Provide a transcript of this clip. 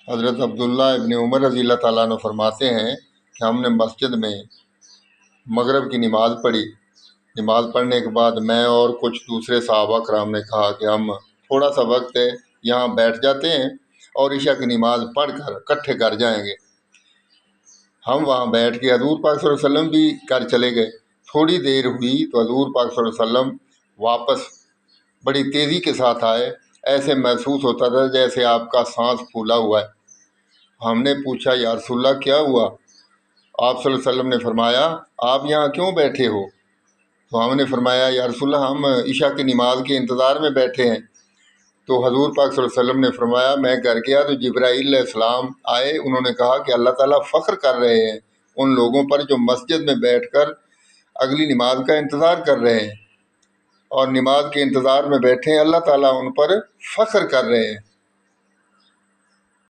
हज़रत अब्दुल्ला इब्न उमर रज़ी अल्लाह ताला अन्हु फरमाते हैं कि हमने मस्जिद में मगरिब की नमाज़ पढ़ी। नमाज़ पढ़ने के बाद मैं और कुछ दूसरे सहाबा कराम ने कहा कि हम थोड़ा सा वक्त है यहाँ बैठ जाते हैं और इशा की नमाज़ पढ़ कर इकट्ठे घर जाएंगे। हम वहाँ बैठ के हजूर पाक सल्लल्लाहु अलैहि वसल्लम भी घर चले गए। थोड़ी देर हुई तो हजूर पाक सल्लल्लाहु अलैहि वसल्लम वापस बड़ी तेज़ी के साथ आए। ऐसे महसूस होता था जैसे आपका सांस फूला हुआ है। हमने पूछा, या रसूलल्लाह क्या हुआ? आप सल्लल्लाहु अलैहि वसल्लम ने फरमाया, आप यहाँ क्यों बैठे हो? तो हमने फरमाया, या रसूलल्लाह हम इशा की नमाज के इंतज़ार में बैठे हैं। तो हजूर पाक सल्लल्लाहु अलैहि वसल्लम ने फरमाया, मैं घर गया तो जिब्राईल अलैहिस्सलाम आए। उन्होंने कहा कि अल्लाह ताला फ़ख्र कर रहे हैं उन लोगों पर जो मस्जिद में बैठकर अगली नमाज का इंतज़ार कर रहे हैं और नमाज के इंतज़ार में बैठे हैं। अल्लाह ताला उन पर फ़ख्र कर रहे हैं।